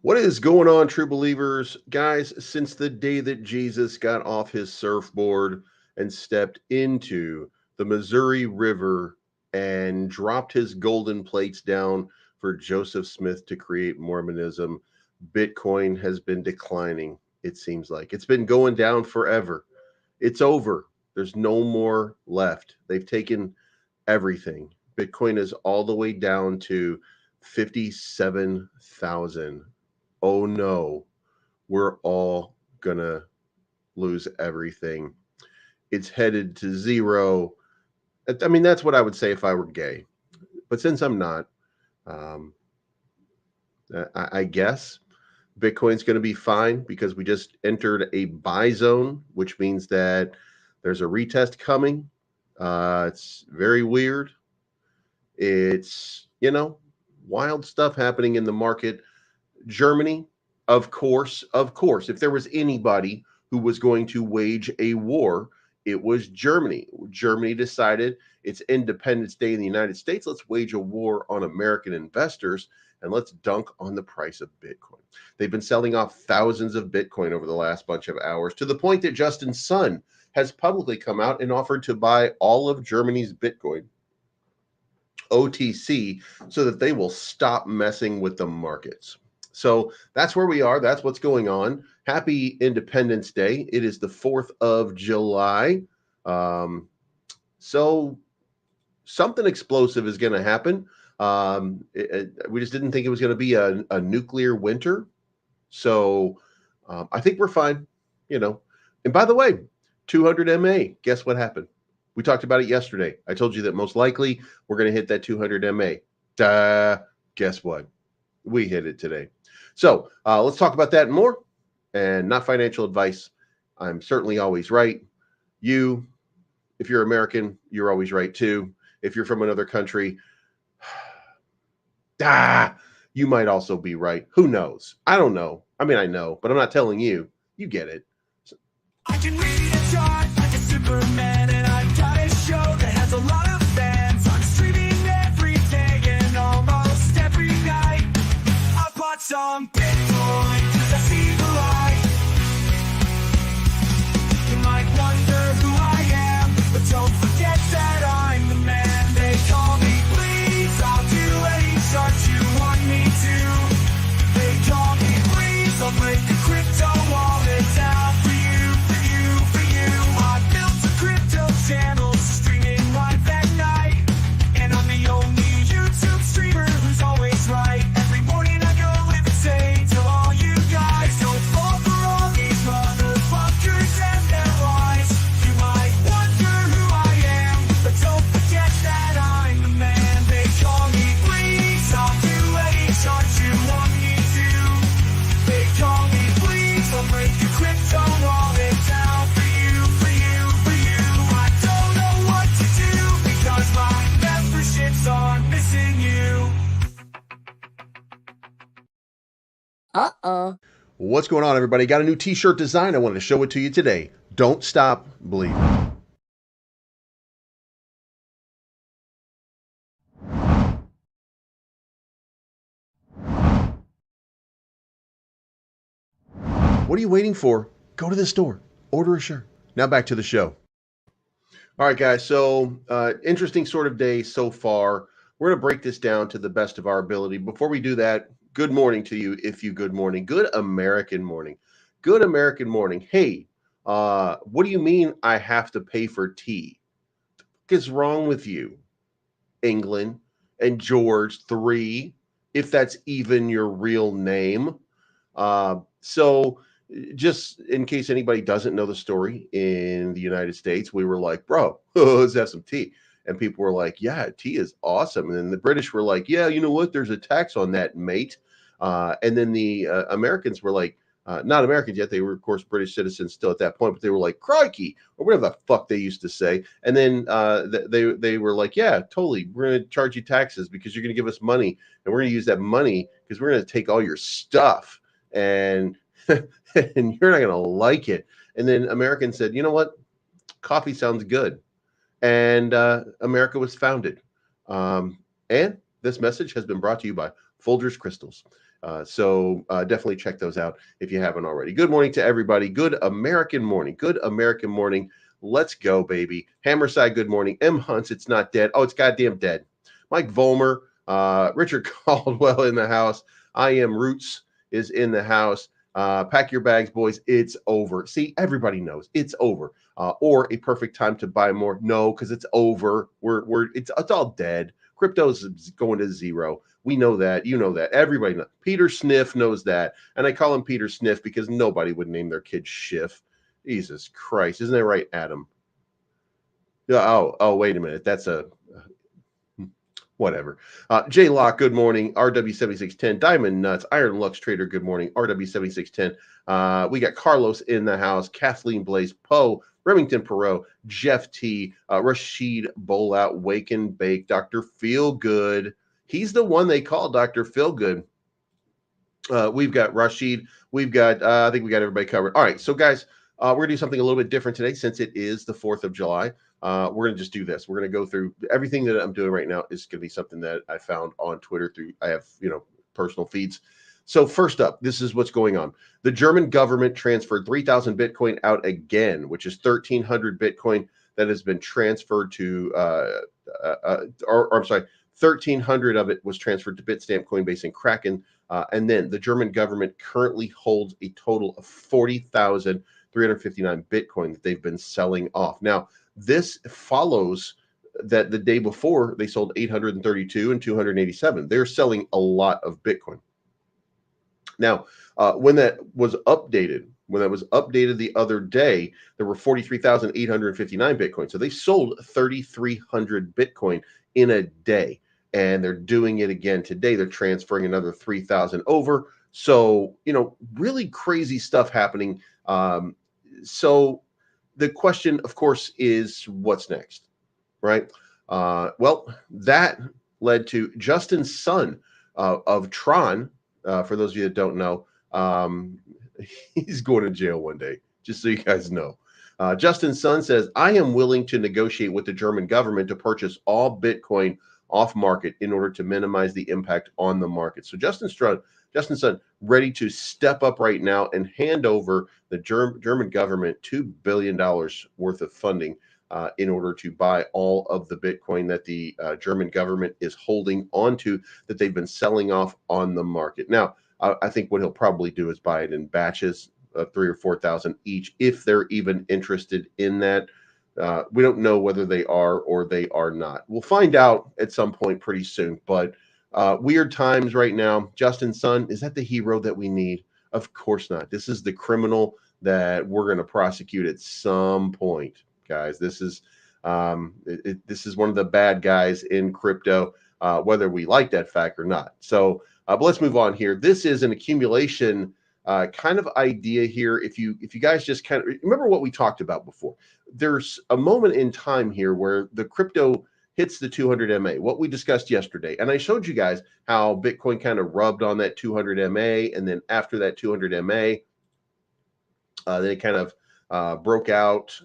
What is going on, true believers? Guys, since the day that Jesus got off his surfboard and stepped into the Missouri River and dropped his golden plates down for Joseph Smith to create Mormonism, Bitcoin has been declining, it seems like. It's been going down forever. It's over. There's no more left. They've taken everything. Bitcoin is all the way down to 57,000. Oh no, we're all gonna lose everything. It's headed to zero. I mean, that's what I would say if I were gay. But since I'm not, um, I guess Bitcoin's going to be fine because we just entered a buy zone, which means that there's a retest coming. It's very weird. It's, wild stuff happening in the market. Germany, of course, if there was anybody who was going to wage a war, it was Germany. Germany decided it's Independence Day in the United States. Let's wage a war on American investors and let's dunk on the price of Bitcoin. They've been selling off thousands of Bitcoin over the last bunch of hours to the point that Justin Sun has publicly come out and offered to buy all of Germany's Bitcoin OTC so that they will stop messing with the markets. So that's where we are. That's what's going on. Happy Independence Day. It is the 4th of July. So something explosive is going to happen. We just didn't think it was going to be a nuclear winter. So I think we're fine, And by the way, 200 MA, guess what happened? We talked about it yesterday. I told you that most likely we're going to hit that 200 MA. Guess what? We hit it today. So let's talk about that and more, and not financial advice. I'm certainly always right. You, if you're American, you're always right too. If you're from another country, you might also be right. Who knows? I don't know. I mean, I know, but I'm not telling you. You get it. I can read a chart like a Superman, and I've got a show that has a lot of fans. I'm streaming every day and almost every night. I bought some Bitcoin because I see the light. You might wonder who I am, but don't forget that I'm the man they call me. Please, I'll do any chart you want me to. They call me, please, I'll break the crypto wallet down for you. I built a crypto channel streaming live at night, and I'm the only YouTube streamer who's always right. Every morning I go live and say to all you guys, don't fall for all these motherfuckers and their lies. You might wonder who I am, but don't forget that I'm the man they call me. Please, I'll do any chart you want me to. They call me, please, I'll break your crypto wallet down for you. I don't know what to do because my memberships are missing you. What's going on, everybody? Got a new t-shirt design. I wanted to show it to you today. Don't stop believing. What are you waiting for? Go to the store, order a shirt. Now back to the show. All right, guys. So interesting sort of day so far. We're going to break this down to the best of our ability. Before we do that, good morning to you. If you good morning, good American morning, good American morning. Hey, what do you mean I have to pay for tea? What is wrong with you? England and George III, if that's even your real name. So just in case anybody doesn't know the story, in the United States, we were like, bro, let's have some tea. And people were like, yeah, tea is awesome. And then the British were like, yeah, you know what? There's a tax on that, mate. And then the Americans were like, not Americans yet. They were, of course, British citizens still at that point, but they were like, crikey, or whatever the fuck they used to say. And then they were like, yeah, totally. We're going to charge you taxes because you're going to give us money. And we're going to use that money because we're going to take all your stuff. And and you're not going to like it. And then Americans said, you know what? Coffee sounds good. And America was founded. And this message has been brought to you by Folgers Crystals. So definitely check those out if you haven't already. Good morning to everybody. Good American morning. Good American morning. Let's go, baby. Hammerside, good morning. M. Hunts, it's not dead. Oh, it's goddamn dead. Mike Volmer, Richard Caldwell in the house. I Am Roots is in the house. Pack your bags, boys. It's over. See, everybody knows it's over. Or a perfect time to buy more. No, because it's over. It's all dead. Crypto's going to zero. We know that. You know that. Everybody knows. Peter Sniff knows that. And I call him Peter Sniff because nobody would name their kid Schiff. Jesus Christ. Isn't that right, Adam? Yeah. Oh, wait a minute. That's a whatever. J Lock, good morning. RW7610, Diamond Nuts, Iron Lux Trader, good morning. RW7610. We got Carlos in the house, Kathleen Blaze, Poe, Remington Perot, Jeff T, Rashid Bowlout, Wake and Bake, Dr. Feelgood. He's the one they call Dr. Feelgood. We've got Rashid. We've got, I think we got everybody covered. All right, so guys, we're going to do something a little bit different today since it is the 4th of July. We're going to just do this. We're going to go through everything that I'm doing right now is going to be something that I found on Twitter I have, personal feeds. So first up, this is what's going on. The German government transferred 3,000 Bitcoin out again, which is 1,300 Bitcoin that has been transferred to, I'm sorry, 1,300 of it was transferred to Bitstamp, Coinbase, and Kraken. And then the German government currently holds a total of 40,359 Bitcoin that they've been selling off. Now, this follows that the day before they sold 832 and 287. They're selling a lot of Bitcoin. Now, when that was updated the other day, there were 43,859 Bitcoin. So they sold 3,300 Bitcoin in a day. And they're doing it again today. They're transferring another 3,000 over. So, really crazy stuff happening. So the question, of course, is what's next, right? Well, that led to Justin Sun of Tron. For those of you that don't know, he's going to jail one day, just so you guys know. Justin Sun says, I am willing to negotiate with the German government to purchase all Bitcoin off market in order to minimize the impact on the market. So Justin Sun, ready to step up right now and hand over the German government $2 billion worth of funding in order to buy all of the Bitcoin that the German government is holding onto that they've been selling off on the market. Now, I think what he'll probably do is buy it in batches of 3,000 or 4,000 each, if they're even interested in that. We don't know whether they are or they are not. We'll find out at some point pretty soon, but weird times right now. Justin Sun, is that the hero that we need? Of course not. This is the criminal that we're going to prosecute at some point, guys. This is this is one of the bad guys in crypto, whether we like that fact or not. So, but let's move on here. This is an accumulation kind of idea here. If you guys just kind of remember what we talked about before, there's a moment in time here where the crypto hits the 200 MA, what we discussed yesterday. And I showed you guys how Bitcoin kind of rubbed on that 200 MA. And then after that 200 MA, then it kind of broke out.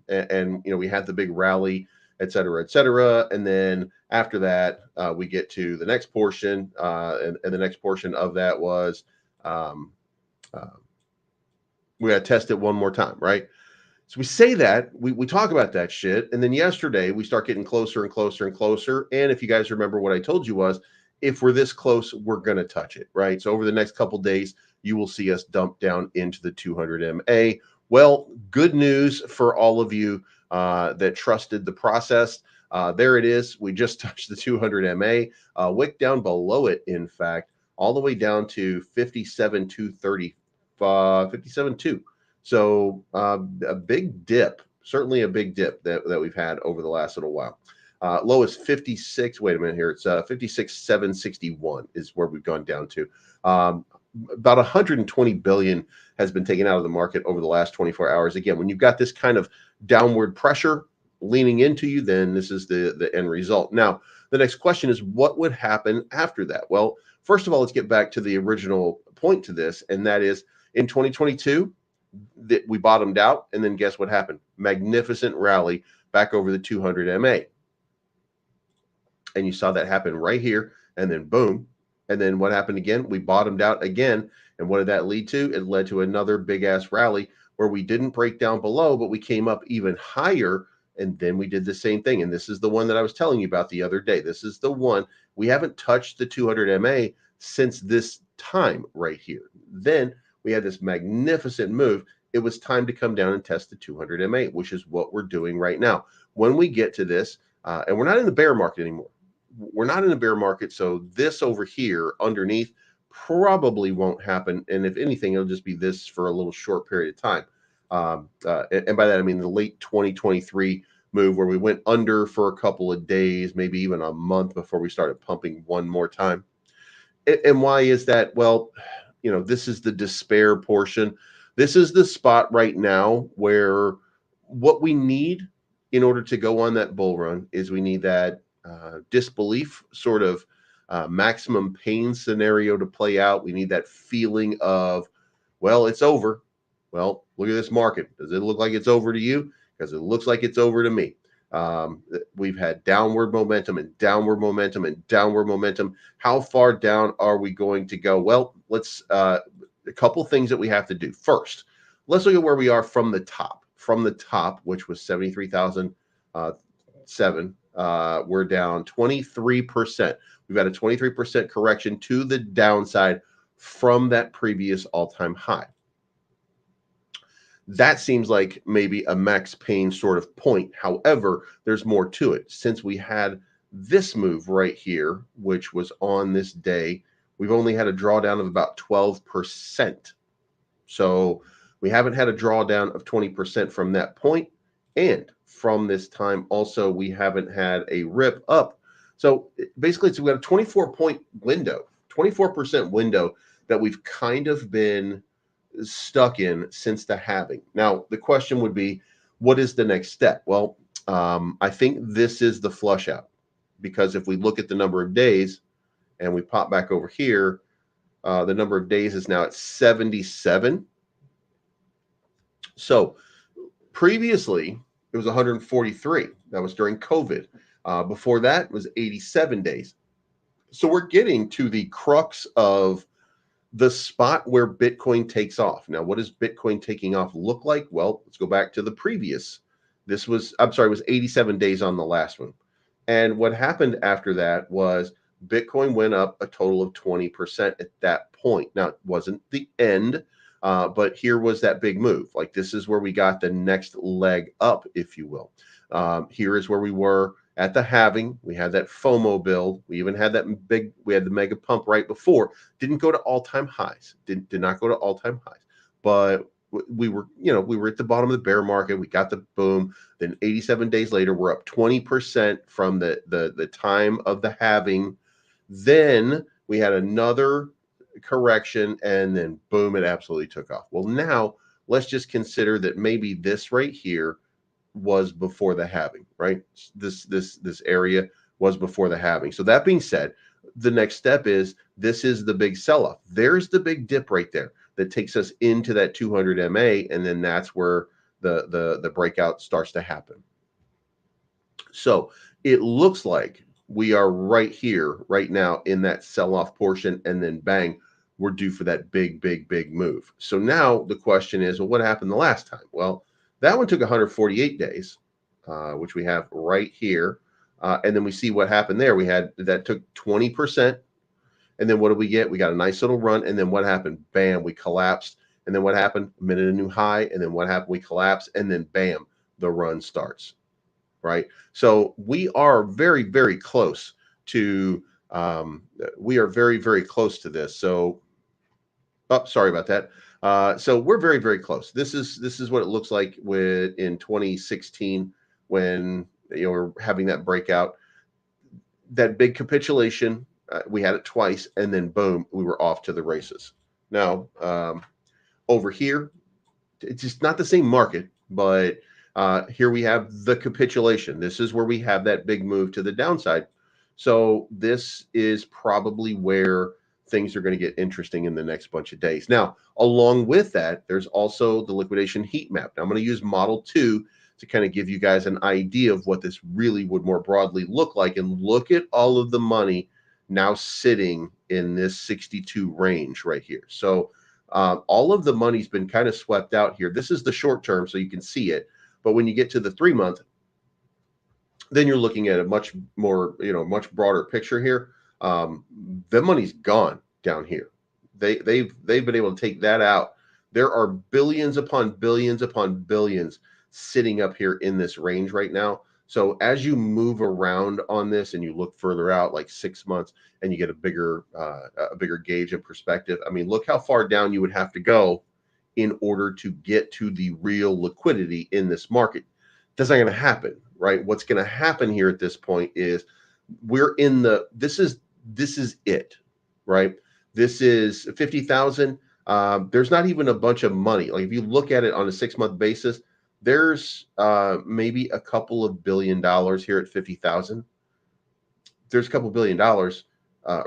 And we had the big rally, et cetera, et cetera. And then after that, we get to the next portion. And the next portion of that was, we got to test it one more time, right? So we say that, we talk about that shit, and then yesterday we start getting closer and closer and closer. And if you guys remember, what I told you was, if we're this close, we're going to touch it, right? So over the next couple days, you will see us dump down into the 200 MA. Well, good news for all of you that trusted the process. There it is. We just touched the 200 MA, wick down below it, in fact, all the way down to 57,230, 57.2. So a big dip, certainly a big dip that we've had over the last little while. Low is 56. Wait a minute here. It's 56,761 is where we've gone down to. About 120 billion has been taken out of the market over the last 24 hours. Again, when you've got this kind of downward pressure leaning into you, then this is the end result. Now, the next question is, what would happen after that? Well, first of all, let's get back to the original point to this, and that is in 2022, that we bottomed out, and then guess what happened? Magnificent rally back over the 200 MA. And you saw that happen right here, and then boom, And then what happened again? We bottomed out again. And what did that lead to? It led to another big ass rally where we didn't break down below, but we came up even higher. And then we did the same thing. And this is the one that I was telling you about the other day. This is the one. We haven't touched the 200 MA since this time right here. Then we had this magnificent move. It was time to come down and test the 200 MA, which is what we're doing right now. When we get to this, and we're not in the bear market anymore. We're not in a bear market. So this over here underneath probably won't happen. And if anything, it'll just be this for a little short period of time. And by that, I mean the late 2023 move where we went under for a couple of days, maybe even a month before we started pumping one more time. And why is that? Well, this is the despair portion. This is the spot right now where what we need in order to go on that bull run is we need that disbelief sort of maximum pain scenario to play out. We need that feeling of, well, it's over. Well, look at this market. Does it look like it's over to you? Because it looks like it's over to me. We've had downward momentum and downward momentum and downward momentum. How far down are we going to go? Well, let's a couple things that we have to do. First, let's look at where we are from the top. From the top, which was 73,007, we're down 23%. We've got a 23% correction to the downside from that previous all-time high. That seems like maybe a max pain sort of point. However, there's more to it. Since we had this move right here, which was on this day, we've only had a drawdown of about 12%. So we haven't had a drawdown of 20% from that point. And from this time also, we haven't had a rip up. So basically, we've got a 24-point window, 24% window that we've kind of been stuck in since the halving. Now, the question would be, what is the next step? Well, I think this is the flush out, because if we look at the number of days and we pop back over here, the number of days is now at 77. So previously it was 143. That was during COVID. Before that was 87 days. So we're getting to the crux of the spot where Bitcoin takes off. Now, what does Bitcoin taking off look like? Well, let's go back to the previous. It was 87 days on the last one. And what happened after that was Bitcoin went up a total of 20% at that point. Now, it wasn't the end, but here was that big move. Like, this is where we got the next leg up, if you will. Here is where we were at the halving. We had that FOMO build. We even had we had the mega pump right before. Didn't go to all-time highs. Did not go to all-time highs. But we were at the bottom of the bear market. We got the boom. Then 87 days later, we're up 20% from the time of the halving. Then we had another correction, and then boom, it absolutely took off. Well, now let's just consider that maybe this right here was before the halving, right? This area was before the halving. So that being said, the next step is, this is the big sell-off. There's the big dip right there that takes us into that 200 MA, and then that's where the breakout starts to happen. So it looks like we are right here, right now, in that sell-off portion, and then bang, we're due for that big move. So now the question is, well, what happened the last time? Well, that one took 148 days, which we have right here. And then we see what happened there. That took 20%. And then what did we get? We got a nice little run. And then what happened? Bam, we collapsed. And then what happened? A minute, a new high. And then what happened? We collapsed. And then bam, the run starts, right? So we are very, very close to, very close to this. So, sorry about that. So we're very, very close. This is what it looks like in 2016 when we're having that breakout, that big capitulation. We had it twice, and then boom, we were off to the races. Now, over here, it's just not the same market, but here we have the capitulation. This is where we have that big move to the downside. So this is probably where things are going to get interesting in the next bunch of days. Now, along with that, there's also the liquidation heat map. Now, I'm going to use Model 2 to kind of give you guys an idea of what this really would more broadly look like. And look at all of the money now sitting in this 62 range right here. So all of the money's been kind of swept out here. This is the short term, so you can see it. But when you get to the 3-month, then you're looking at a much more, much broader picture here. The money's gone down here. They've been able to take that out. There are billions upon billions upon billions sitting up here in this range right now. So as you move around on this and you look further out, like 6 months, and you get a bigger gauge and perspective. I mean, look how far down you would have to go in order to get to the real liquidity in this market. That's not going to happen, right? What's going to happen here at this point is we're in the, this is it, right? This is 50,000. There's not even a bunch of money. Like if you look at it on a 6-month basis, there's maybe a couple of $1 billion here at 50,000. There's a couple $1 billion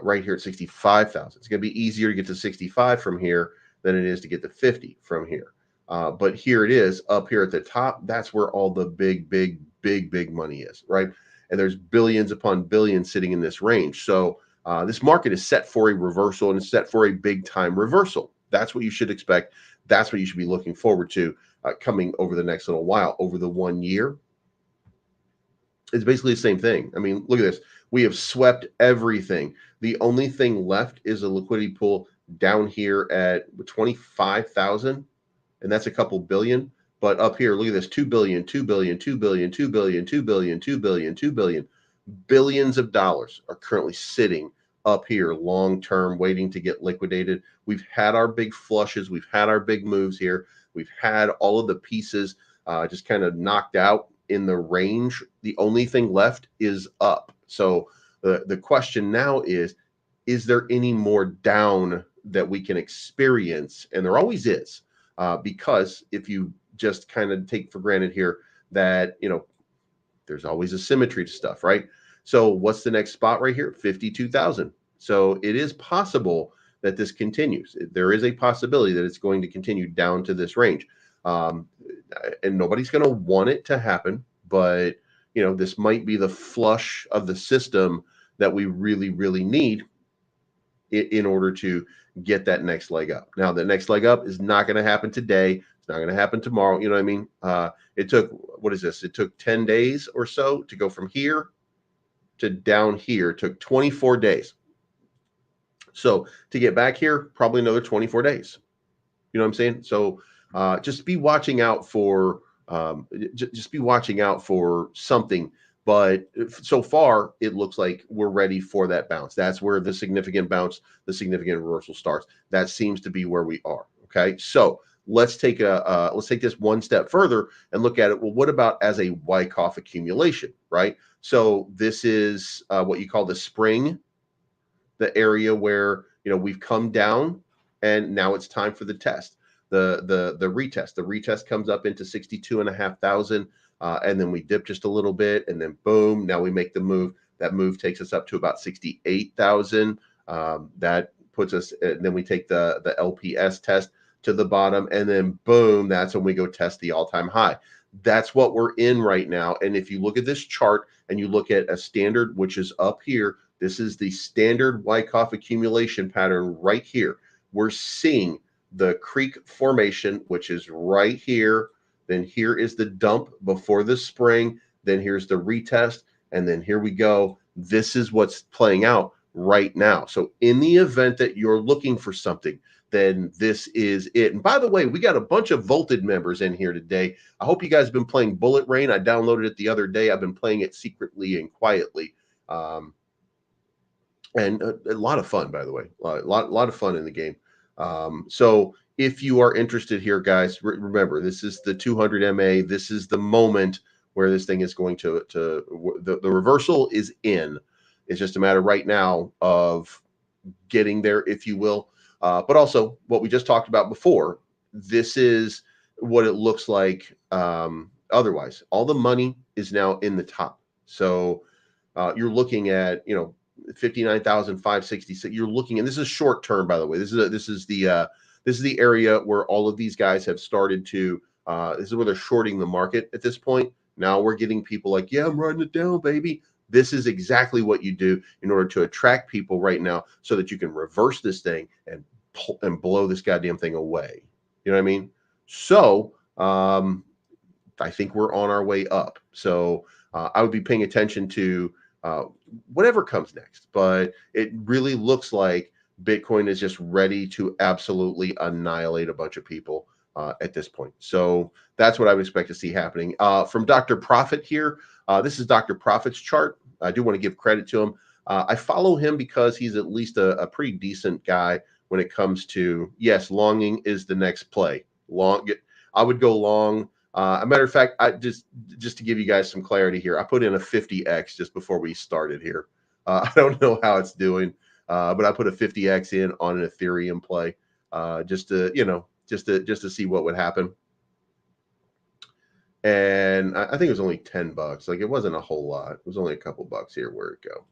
right here at 65,000. It's going to be easier to get to 65 from here than it is to get to 50 from here. But here it is up here at the top. That's where all the big money is, right? And there's billions upon billions sitting in this range. So this market is set for a reversal, and it's set for a big time reversal. That's what you should expect. That's what you should be looking forward to coming over the next little while. Over the 1 year, it's basically the same thing. I mean, look at this. We have swept everything. The only thing left is a liquidity pool down here at 25,000, and that's a couple billion. But up here, look at this: 2 billion, 2 billion, 2 billion, 2 billion, 2 billion, 2 billion, 2 billion. Billions of dollars are currently sitting up here long term, waiting to get liquidated. We've had our big flushes, we've had our big moves here, we've had all of the pieces just kind of knocked out in the range. The only thing left is up. So the question now is there any more down that we can experience? And there always is, because if you just kind of take for granted here that, there's always a symmetry to stuff, right? So what's the next spot right here? 52,000. So it is possible that this continues. There is a possibility that it's going to continue down to this range. And nobody's going to want it to happen, but this might be the flush of the system that we really need in order to get that next leg up. Now, the next leg up is not going to happen today. It's not going to happen tomorrow. You know what I mean? It took, what is this? It took 10 days or so to go from here to down here. It took 24 days. So to get back here, probably another 24 days. You know what I'm saying? So just be watching out for something. But so far, it looks like we're ready for that bounce. That's where the significant bounce, the significant reversal starts. That seems to be where we are. Okay, so let's take this one step further and look at it. Well, what about as a Wyckoff accumulation, right? So this is what you call the spring, the area where we've come down, and now it's time for the test, the retest. The retest comes up into 62,500. And then we dip just a little bit, and then boom, now we make the move. That move takes us up to about 68,000. That puts us, and then we take the LPS test to the bottom, and then boom, that's when we go test the all-time high. That's what we're in right now. And if you look at this chart and you look at a standard, which is up here, this is the standard Wyckoff accumulation pattern right here. We're seeing the creek formation, which is right here. Then here is the dump before the spring. Then here's the retest. And then here we go. This is what's playing out right now. So in the event that you're looking for something, then this is it. And by the way, we got a bunch of Volted members in here today. I hope you guys have been playing Bullet Rain. I downloaded it the other day. I've been playing it secretly and quietly. And a lot of fun, by the way. A lot of fun in the game. So if you are interested here, guys, remember, this is the 200 MA. This is the moment where this thing is going to the reversal is in. It's just a matter right now of getting there, if you will. But also what we just talked about before, this is what it looks like otherwise. All the money is now in the top. So you're looking at, 59,566. You're looking, and this is short term, by the way. This is the area where all of these guys have started to, this is where they're shorting the market at this point. Now we're getting people like, yeah, I'm riding it down, baby. This is exactly what you do in order to attract people right now so that you can reverse this thing and blow this goddamn thing away. You know what I mean? So I think we're on our way up. So I would be paying attention to whatever comes next. But it really looks like Bitcoin is just ready to absolutely annihilate a bunch of people at this point. So that's what I would expect to see happening. From Dr. Profit here, this is Dr. Profit's chart. I do want to give credit to him. I follow him because he's at least a pretty decent guy when it comes to, yes, longing is the next play. I would go long. A matter of fact, I just to give you guys some clarity here, I put in a 50x just before we started here. I don't know how it's doing, but I put a 50x in on an Ethereum play, just to just to see what would happen. And I think it was only $10. Like, it wasn't a whole lot. It was only a couple bucks here. Where'd it go?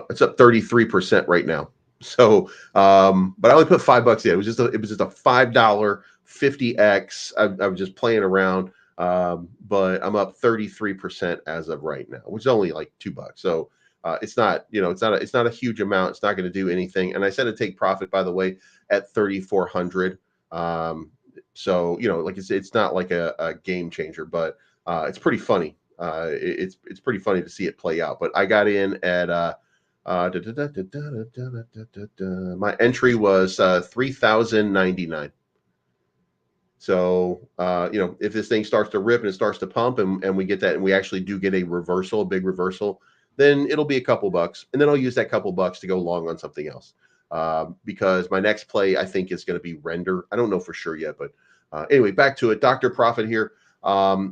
It's up 33% right now. So, but I only put $5 in. It was just a $5 50x. I was just playing around, but I'm up 33% as of right now, which is only like $2. So it's not, it's not a huge amount. It's not going to do anything. And I said to take profit, by the way, at 3,400. So like it's not like a game changer, but it's pretty funny. It's pretty funny to see it play out. But I got in at my entry was 3,099. So if this thing starts to rip and it starts to pump and we get that and we actually do get a reversal, a big reversal, then it'll be a couple bucks, and then I'll use that couple bucks to go long on something else. Because my next play, I think, is going to be Render. I don't know for sure yet, but anyway, back to it. Dr. Profit here.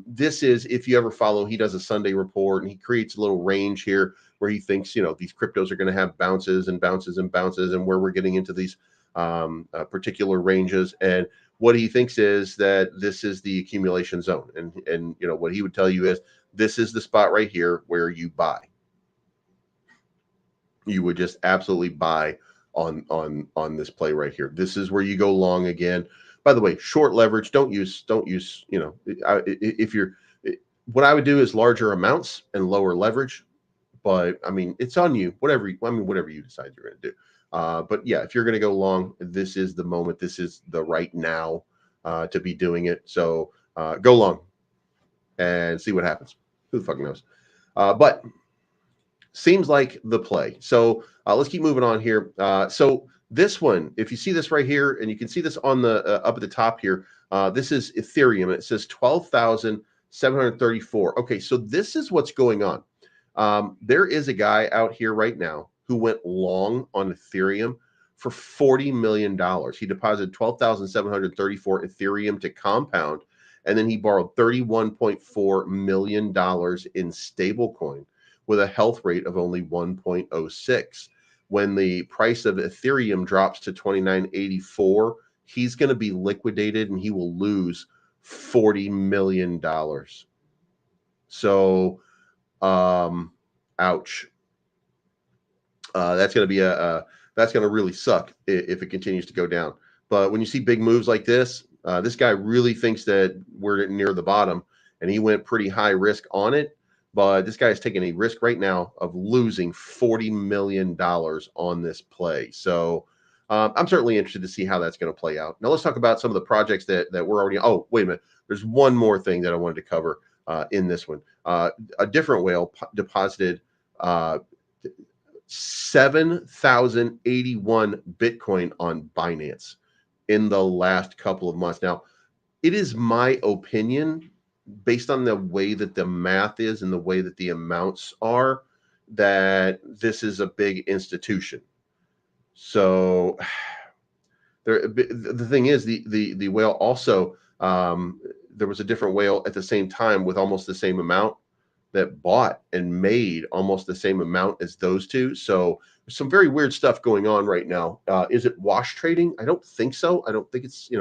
This is, if you ever follow, he does a Sunday report, and he creates a little range here where he thinks, these cryptos are going to have bounces and bounces and bounces, and where we're getting into these particular ranges. And what he thinks is that this is the accumulation zone. And what he would tell you is this is the spot right here where you buy. You would just absolutely buy on this play right here. This is where you go long again. By the way, short leverage, don't use, if you're, what I would do is larger amounts and lower leverage, but I mean, it's on you, whatever you decide you're going to do. But yeah, if you're going to go long, this is the moment. This is the right now to be doing it. So go long and see what happens. Who the fuck knows? But seems like the play. So let's keep moving on here. So this one, if you see this right here, and you can see this on the up at the top here, this is Ethereum, and it says 12,734. Okay, so this is what's going on. There is a guy out here right now who went long on Ethereum for $40 million. He deposited 12,734 Ethereum to compound, and then he borrowed $31.4 million in stablecoin with a health rate of only 1.06. When the price of Ethereum drops to $29.84, he's going to be liquidated and he will lose $40 million. So, ouch. That's going to be that's going to really suck if it continues to go down. But when you see big moves like this, this guy really thinks that we're near the bottom, and he went pretty high risk on it. But this guy is taking a risk right now of losing $40 million on this play. So I'm certainly interested to see how that's going to play out. Now let's talk about some of the projects that we're already. Oh, wait a minute. There's one more thing that I wanted to cover in this one. A different whale deposited 7,081 Bitcoin on Binance in the last couple of months. Now, it is my opinion, based on the way that the math is and the way that the amounts are, that this is a big institution. So the thing is, the whale also, there was a different whale at the same time with almost the same amount that bought and made almost the same amount as those two. So there's some very weird stuff going on right now. Is it wash trading? I don't think so. I don't think it's,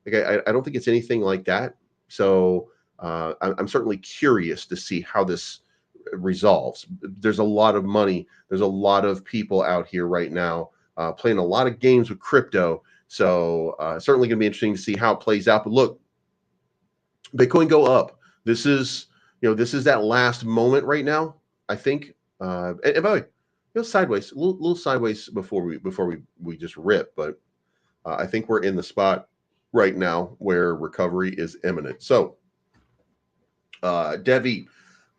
like I don't think it's anything like that. So I'm certainly curious to see how this resolves. There's a lot of money. There's a lot of people out here right now playing a lot of games with crypto So certainly going to be interesting to see how it plays out. But look, Bitcoin go up. This is, this is that last moment right now, I think. And by the way, sideways, a little sideways before we just rip. But I think we're in the spot right now where recovery is imminent. So, Devi,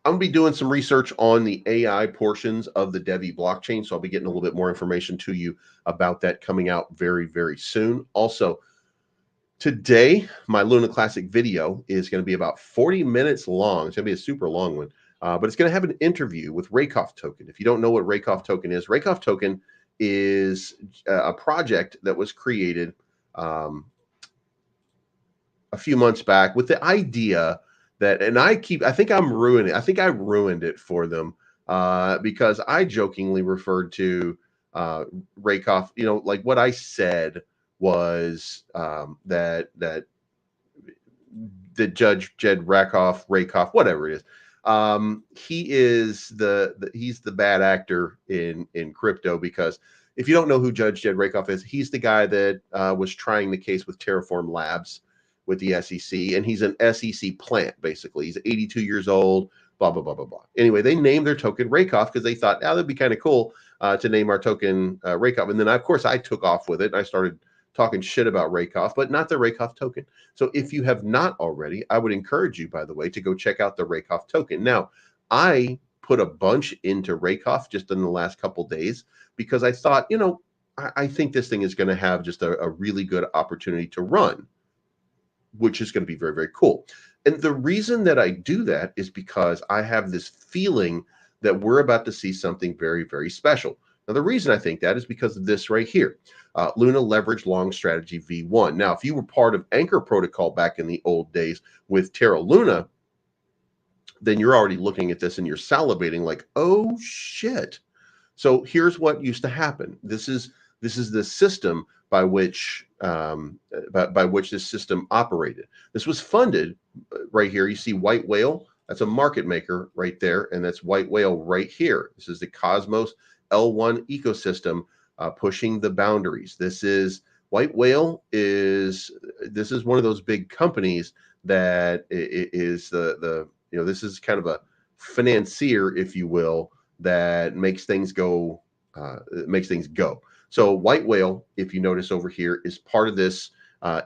I'm gonna be doing some research on the AI portions of the Devi blockchain. So I'll be getting a little bit more information to you about that coming out very, very soon. Also, today, my Luna Classic video is going to be about 40 minutes long. It's going to be a super long one, but it's going to have an interview with Wyckoff token. If you don't know what Wyckoff token is a project that was created a few months back with the idea that, and I think I'm ruining it. I think I ruined it for them because I jokingly referred to Wyckoff, like what I said was that the Judge Jed Rakoff, whatever it is, he's the bad actor in crypto, because if you don't know who Judge Jed Rakoff is, he's the guy that was trying the case with Terraform Labs with the SEC, and he's an SEC plant basically. He's 82 years old. Blah blah blah blah blah. Anyway, they named their token Wyckoff because they thought, that'd be kind of cool to name our token Wyckoff. And then of course I took off with it. And I started talking shit about Wyckoff, but not the Wyckoff token. So if you have not already, I would encourage you, by the way, to go check out the Wyckoff token. Now, I put a bunch into Wyckoff just in the last couple days because I thought, I think this thing is going to have just a really good opportunity to run, which is going to be very, very cool. And the reason that I do that is because I have this feeling that we're about to see something very, very special. Now, the reason I think that is because of this right here, Luna Leverage Long Strategy V1. Now, if you were part of Anchor Protocol back in the old days with Terra Luna, then you're already looking at this and you're salivating like, oh shit. So here's what used to happen. This is the system by which this system operated. This was funded right here. You see White Whale. That's a market maker right there, and that's White Whale right here. This is the Cosmos L1 ecosystem pushing the boundaries. This is White Whale this is one of those big companies that is this is kind of a financier, if you will, that makes things go. So White Whale, if you notice over here, is part of this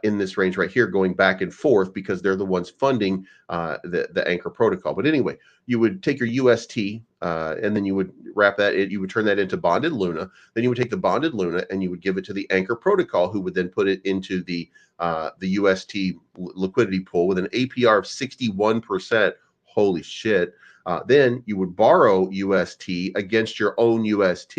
in this range right here, going back and forth because they're the ones funding the Anchor protocol. But anyway, you would take your UST and then you would wrap that in, you would turn that into bonded Luna. Then you would take the bonded Luna and you would give it to the Anchor protocol, who would then put it into the UST liquidity pool with an APR of 61%. Holy shit. Then you would borrow UST against your own UST.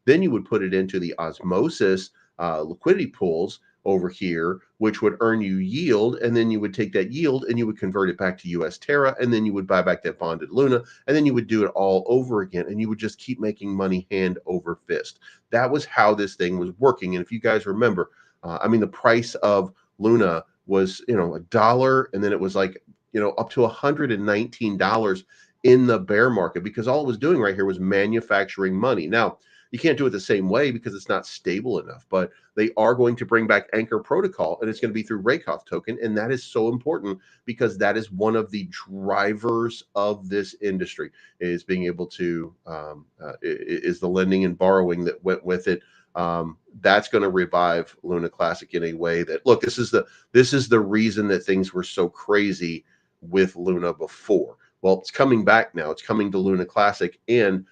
Then you would put it into the Osmosis liquidity pools over here, which would earn you yield. And then you would take that yield and you would convert it back to US Terra. And then you would buy back that bonded Luna. And then you would do it all over again. And you would just keep making money hand over fist. That was how this thing was working. And if you guys remember, the price of Luna was, $1. And then it was like, up to $119 in the bear market, because all it was doing right here was manufacturing money. Now, you can't do it the same way because it's not stable enough, but they are going to bring back Anchor Protocol, and it's going to be through Wyckoff token. And that is so important because that is one of the drivers of this industry, is being able to, is the lending and borrowing that went with it. That's going to revive Luna Classic in a way that, look, this is the reason that things were so crazy with Luna before. Well, it's coming back now. It's coming to Luna Classic, and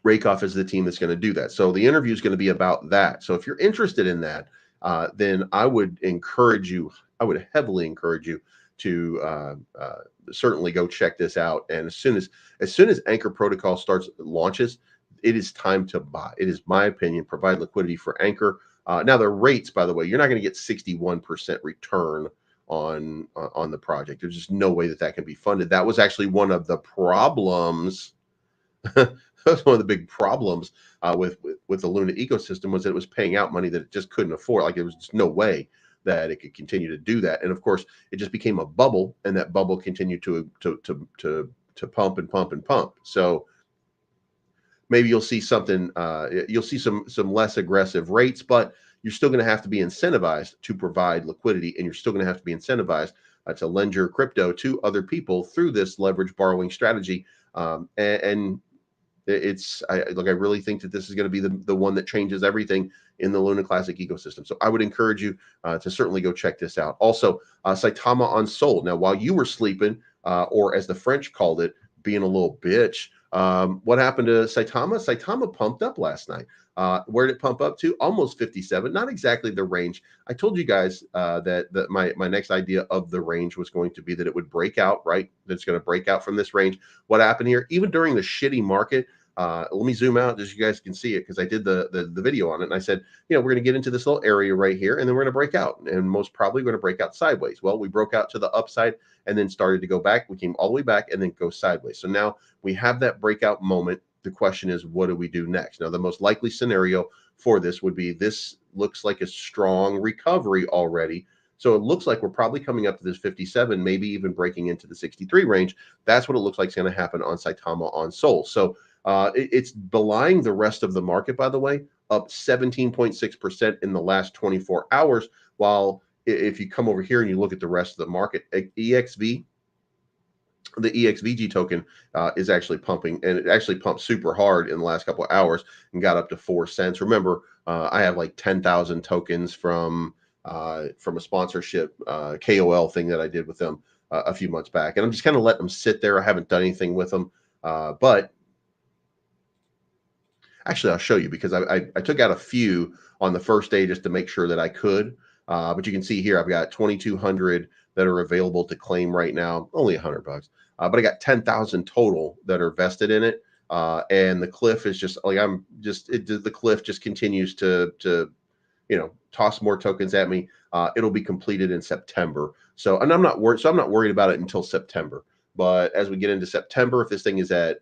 Wyckoff is the team that's going to do that. So the interview is going to be about that. So if you're interested in that, then I would heavily encourage you to certainly go check this out. And as soon as Anchor Protocol launches, it is time to buy. It is my opinion. Provide liquidity for Anchor. Now the rates, by the way, you're not going to get 61% return on the project. There's just no way that can be funded. That was actually one of the problems. That was one of the big problems with the Luna ecosystem, was that it was paying out money that it just couldn't afford. Like, there was just no way that it could continue to do that. And of course, it just became a bubble, and that bubble continued to pump and pump and pump. So maybe you'll see something. You'll see some less aggressive rates, but you're still going to have to be incentivized to provide liquidity, and you're still going to have to be incentivized to lend your crypto to other people through this leverage borrowing strategy. And I really think that this is going to be the one that changes everything in the Luna Classic ecosystem. So I would encourage you to certainly go check this out. Also, Saitama on Sol. Now, while you were sleeping, or as the French called it, being a little bitch, what happened to Saitama? Saitama pumped up last night. Where did it pump up to? Almost 57. Not exactly the range. I told you guys that my next idea of the range was going to be that it would break out, right? That it's going to break out from this range. What happened here? Even during the shitty market, let me zoom out just so you guys can see it, because I did the video on it, and I said, you know, we're going to get into this little area right here, and then we're going to break out, and most probably we're going to break out sideways. Well, we broke out to the upside and then started to go back. We came all the way back and then go sideways. So now we have that breakout moment. The question is, what do we do next? Now, the most likely scenario for this would be, this looks like a strong recovery already. So it looks like we're probably coming up to this 57, maybe even breaking into the 63 range. That's what it looks like is going to happen on Saitama on Sol. So it's belying the rest of the market, by the way, up 17.6% in the last 24 hours. While if you come over here and you look at the rest of the market, EXV, the EXVG token is actually pumping, and it actually pumped super hard in the last couple of hours and got up to 4 cents. Remember, I have like 10,000 tokens from a sponsorship KOL thing that I did with them a few months back, and I'm just kind of letting them sit there. I haven't done anything with them, but actually I'll show you, because I took out a few on the first day just to make sure that I could. But you can see here I've got 2,200 that are available to claim right now, only $100. But I got 10,000 total that are vested in it. And the cliff is just like, the cliff just continues to toss more tokens at me. It'll be completed in September. So, and I'm not worried about it until September. But as we get into September, if this thing is at,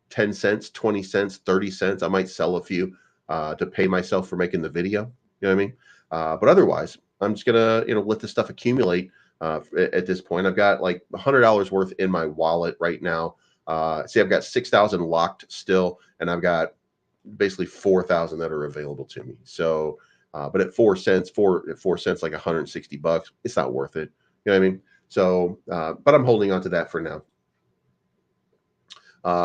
10 cents, 20 cents, 30 cents, I might sell a few to pay myself for making the video. You know what I mean? But otherwise, I'm just gonna, let this stuff accumulate. At this point, I've got like $100 worth in my wallet right now. See, I've got 6,000 locked still, and I've got basically 4,000 that are available to me. So, but at 4 cents, like $160, it's not worth it. You know what I mean? So, but I'm holding on to that for now.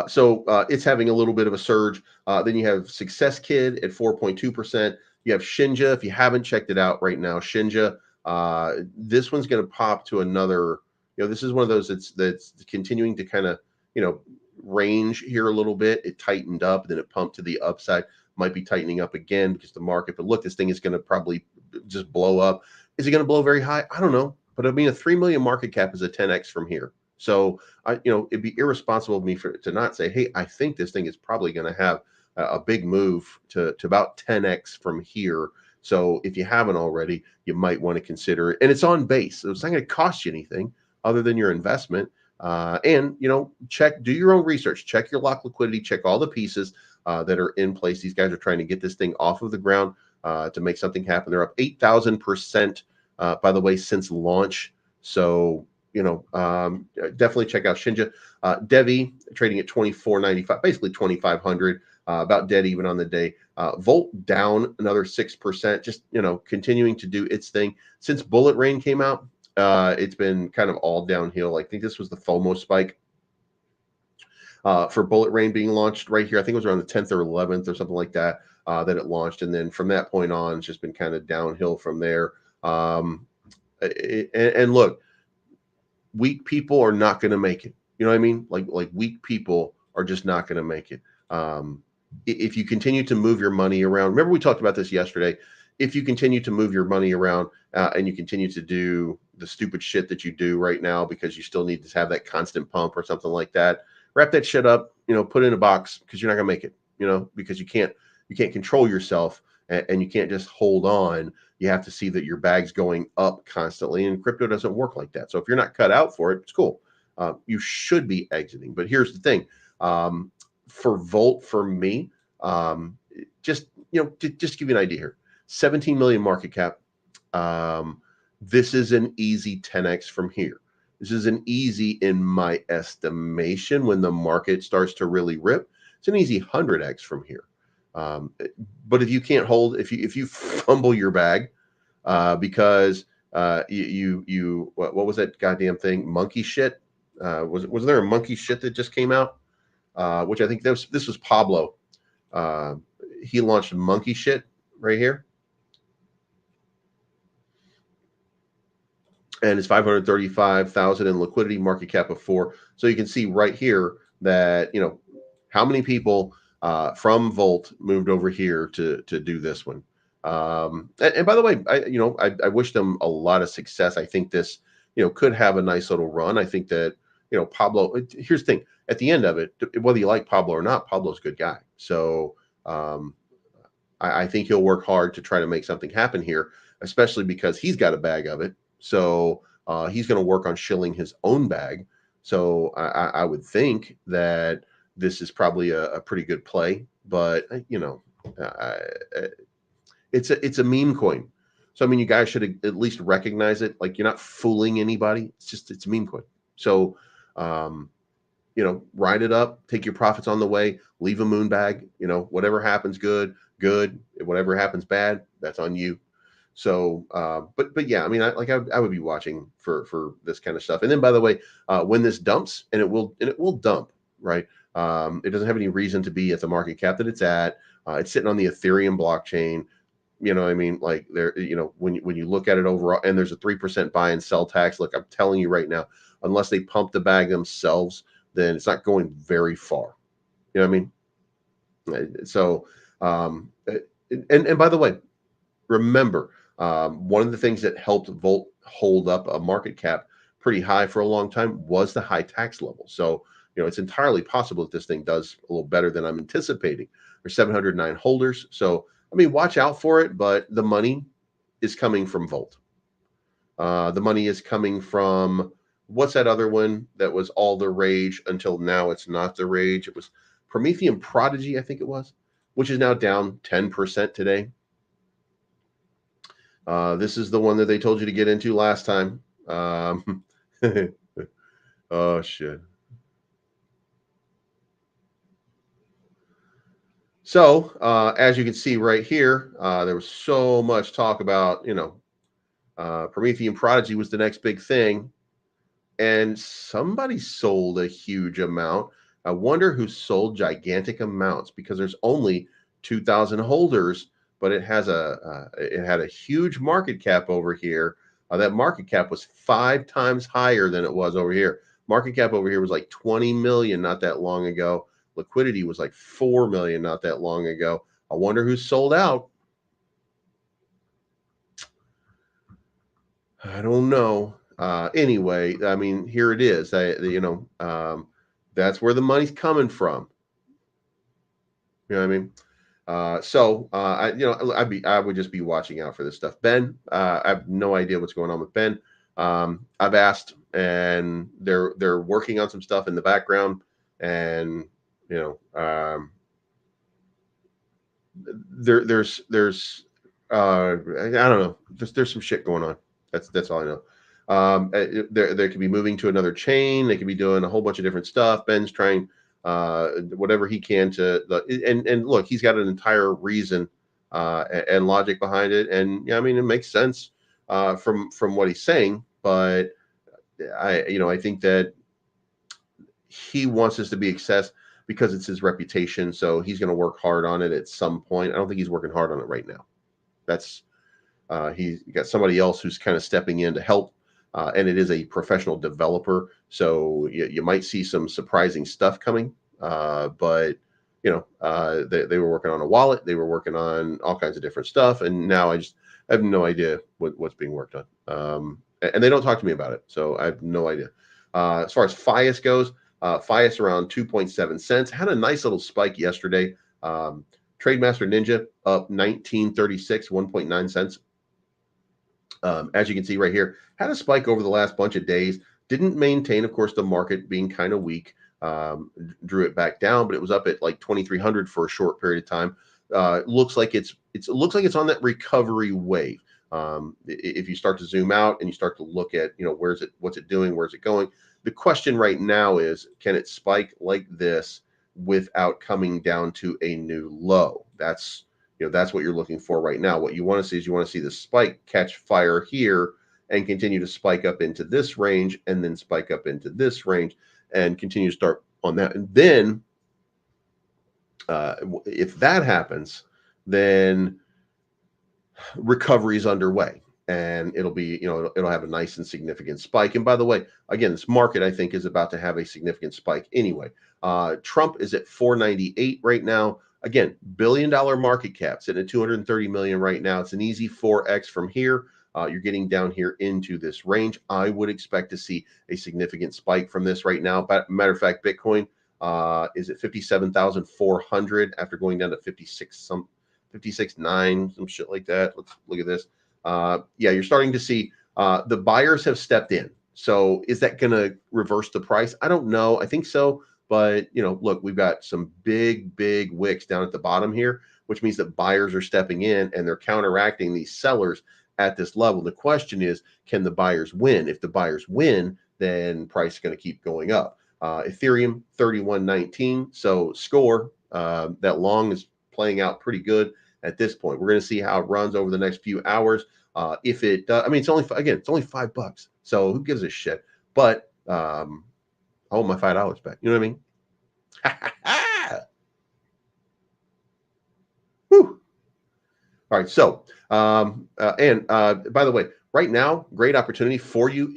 So it's having a little bit of a surge. Then you have Success Kid at 4.2%. You have Shinja. If you haven't checked it out right now, Shinja, this one's going to pop to another, this is one of those that's continuing to kind of, range here a little bit. It tightened up, then it pumped to the upside, might be tightening up again because the market, but look, this thing is going to probably just blow up. Is it going to blow very high? I don't know. But I mean, a 3 million market cap is a 10x from here. So it'd be irresponsible of me to not say, hey, I think this thing is probably going to have a big move to about 10x from here. So if you haven't already, you might want to consider it. And it's on base. So it's not going to cost you anything other than your investment. And do your own research, check your lock liquidity, check all the pieces that are in place. These guys are trying to get this thing off of the ground to make something happen. They're up 8,000%, by the way, since launch. So definitely check out Shinja. Devi trading at 24.95, basically 2,500, about dead even on the day. Volt down another 6%, just continuing to do its thing. Since Bullet Rain came out, it's been kind of all downhill. I think this was the FOMO spike for Bullet Rain being launched right here. I think it was around the 10th or 11th or something like that that it launched, and then from that point on, it's just been kind of downhill from there. And look, weak people are not going to make it. You know what I mean? Like weak people are just not going to make it. If you continue to move your money around, remember we talked about this yesterday. If you continue to move your money around and you continue to do the stupid shit that you do right now because you still need to have that constant pump or something like that, wrap that shit up, put it in a box, because you're not going to make it, because you can't control yourself, and you can't just hold on. You have to see that your bag's going up constantly, and crypto doesn't work like that. So if you're not cut out for it, it's cool. You should be exiting. But here's the thing. For Volt, for me, just to give you an idea here, 17 million market cap. This is an easy 10x from here. This is an easy, in my estimation, when the market starts to really rip, it's an easy 100x from here. But if you can't hold, if you fumble your bag because what was that goddamn thing? Monkey shit. Was there a monkey shit that just came out? Which I think this was Pablo. He launched monkey shit right here. And it's 535,000 in liquidity, market cap of 4. So you can see right here that, how many people from Volt moved over here to do this one. And by the way, I wish them a lot of success. I think this, could have a nice little run. I think that, Pablo, here's the thing, at the end of it, whether you like Pablo or not, Pablo's a good guy. So I think he'll work hard to try to make something happen here, especially because he's got a bag of it. So he's going to work on shilling his own bag. So I would think that this is probably a pretty good play, but it's a meme coin. So I mean, you guys should at least recognize it. Like, you're not fooling anybody. It's a meme coin. So ride it up, take your profits on the way, leave a moon bag. Whatever happens, good. Whatever happens bad, that's on you. So, but yeah, I mean, I would be watching for this kind of stuff. And then, by the way, when this dumps, and it will dump, right? It doesn't have any reason to be at the market cap that it's at. It's sitting on the Ethereum blockchain. I mean, like there, when you look at it overall, and there's a 3% buy and sell tax. Look, I'm telling you right now, unless they pump the bag themselves, then it's not going very far. You know what I mean? So, and by the way, remember, one of the things that helped Volt hold up a market cap pretty high for a long time was the high tax level. So, it's entirely possible that this thing does a little better than I'm anticipating. There's 709 holders. So, I mean, watch out for it, but the money is coming from Volt. The money is coming from, what's that other one that was all the rage until now it's not the rage? It was Promethean Prodigy, I think it was, which is now down 10% today. This is the one that they told you to get into last time. Oh, shit. So, as you can see right here, there was so much talk about, Promethean Prodigy was the next big thing. And somebody sold a huge amount. I wonder who sold gigantic amounts, because there's only 2,000 holders, but it had a huge market cap over here. That market cap was 5 times higher than it was over here. Market cap over here was like 20 million not that long ago. Liquidity was like 4 million not that long ago. I wonder who sold out. I don't know. Anyway, I mean, here it is. That's where the money's coming from. You know what I mean? I would just be watching out for this stuff. Ben, I have no idea what's going on with Ben. I've asked, and they're working on some stuff in the background, and there's I don't know. There's some shit going on. That's all I know. They could be moving to another chain. They could be doing a whole bunch of different stuff. Ben's trying whatever he can and look, he's got an entire reason and logic behind it. And I mean, it makes sense from what he's saying. But I think that he wants this to be accessed because it's his reputation. So he's going to work hard on it at some point. I don't think he's working hard on it right now. That's he's got somebody else who's kind of stepping in to help. And it is a professional developer. So you might see some surprising stuff coming. But they were working on a wallet. They were working on all kinds of different stuff. And now I have no idea what's being worked on. And they don't talk to me about it. So I have no idea. As far as Fias goes, Fias around 2.7 cents. Had a nice little spike yesterday. Trademaster Ninja up 1936, 1.9 cents. As you can see right here, had a spike over the last bunch of days. Didn't maintain, of course, the market being kind of weak. Drew it back down, but it was up at like 2,300 for a short period of time. Looks like it's on that recovery wave. If you start to zoom out and you start to look at, what's it doing, where's it going? The question right now is, can it spike like this without coming down to a new low. That's, that's what you're looking for right now. What you want to see is you want to see the spike catch fire here and continue to spike up into this range, and then spike up into this range and continue to start on that. And then if that happens, then recovery is underway, and it'll be, it'll have a nice and significant spike. And by the way, again, this market, I think, is about to have a significant spike anyway. Trump is at 498 right now. Again, billion-dollar market cap, sitting at 230 million right now. It's an easy 4x from here. You're getting down here into this range. I would expect to see a significant spike from this right now. But matter of fact, Bitcoin is at 57,400 after going down to 56.9, some shit like that. Let's look at this. Yeah, you're starting to see the buyers have stepped in. So is that going to reverse the price? I don't know. I think so. But, look, we've got some big wicks down at the bottom here, which means that buyers are stepping in and they're counteracting these sellers at this level. The question is, can the buyers win? If the buyers win, then price is going to keep going up. Ethereum 3119. So score, that long is playing out pretty good at this point. We're going to see how it runs over the next few hours. If it does, I mean, it's only $5. So who gives a shit? But I hold my $5 back. You know what I mean? Whew. All right. So, and by the way, right now, great opportunity for you.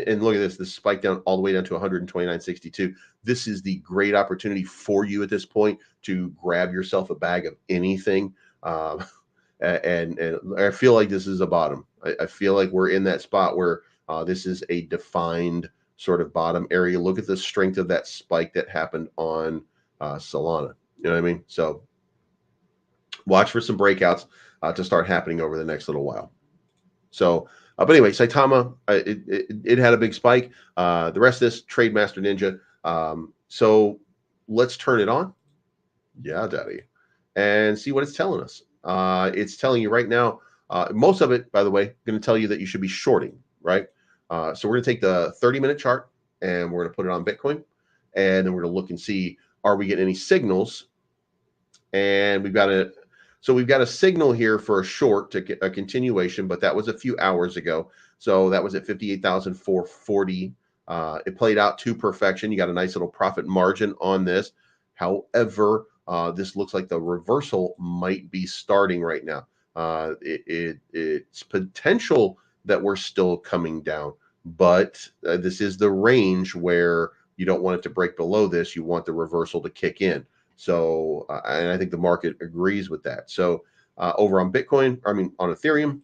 And look at this spike down all the way down to 129.62. This is the great opportunity for you at this point to grab yourself a bag of anything. And I feel like this is a bottom. I feel like we're in that spot where this is a defined sort of bottom area. Look at the strength of that spike that happened on Solana. You know what I mean? So watch for some breakouts to start happening over the next little while. So, but anyway, Saitama, it had a big spike. The rest of this, Trademaster Ninja. So let's turn it on. Yeah, daddy. And see what it's telling us. It's telling you right now, most of it, by the way, going to tell you that you should be shorting, right? So we're going to take the 30-minute chart and we're going to put it on Bitcoin. And then we're going to look and see, are we getting any signals? And we've got a signal here for a short to get a continuation, but that was a few hours ago. So that was at 58,440. It played out to perfection. You got a nice little profit margin on this. However, this looks like the reversal might be starting right now. It's potential that we're still coming down, but this is the range where you don't want it to break below this. You want the reversal to kick in. So, and I think the market agrees with that. So over on Bitcoin, on Ethereum,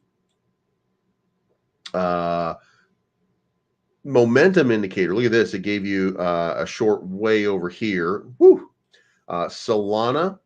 momentum indicator. Look at this. It gave you a short way over here. Woo! Solana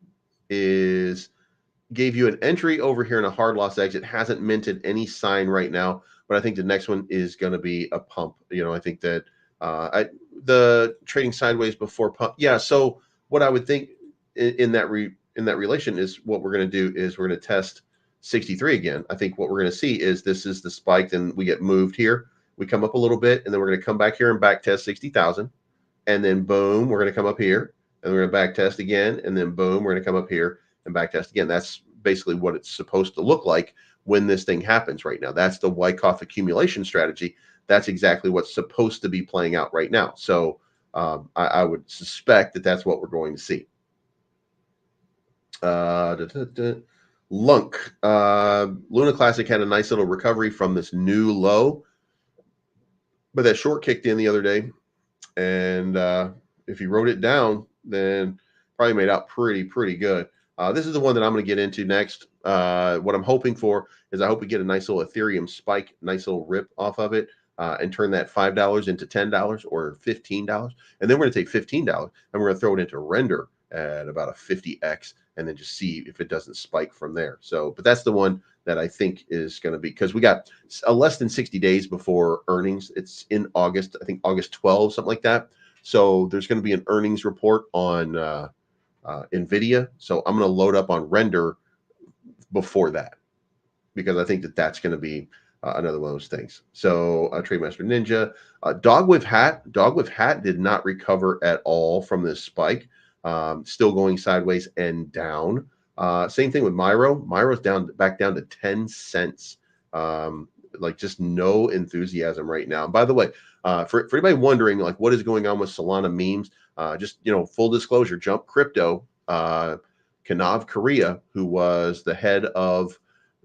gave you an entry over here and a hard loss exit. Hasn't minted any sign right now, but I think the next one is going to be a pump. I think that the trading sideways before pump. Yeah. So what I would think in that relation is what we're going to do is we're going to test 63 again. I think what we're going to see is this is the spike. Then we get moved here. We come up a little bit, and then we're going to come back here and back test 60,000, and then boom, we're going to come up here. And we're going to back test again, and then boom, we're going to come up here and back test again. That's basically what it's supposed to look like when this thing happens right now. That's the Wyckoff accumulation strategy. That's exactly what's supposed to be playing out right now. So I would suspect that that's what we're going to see. Lunk. Luna Classic had a nice little recovery from this new low, but that short kicked in the other day. And if you wrote it down, then probably made out pretty good. This is the one that I'm going to get into next. What I'm hoping for is I hope we get a nice little Ethereum spike, nice little rip off of it, and turn that $5 into $10 or $15. And then we're going to take $15 and we're going to throw it into render at about a 50x and then just see if it doesn't spike from there. So, but that's the one that I think is going to be, because we got less than 60 days before earnings. It's in August, I think August 12, something like that. So there's going to be an earnings report on NVIDIA. So I'm going to load up on render before that, because I think that that's going to be another one of those things. So Trademaster Ninja, Dog with Hat did not recover at all from this spike. still going sideways and down. Same thing with Miro. Miro's back down to 10 cents. Like just no enthusiasm right now. And by the way, for anybody wondering like what is going on with Solana memes, just full disclosure, Jump Crypto, Kanav Korea, who was the head of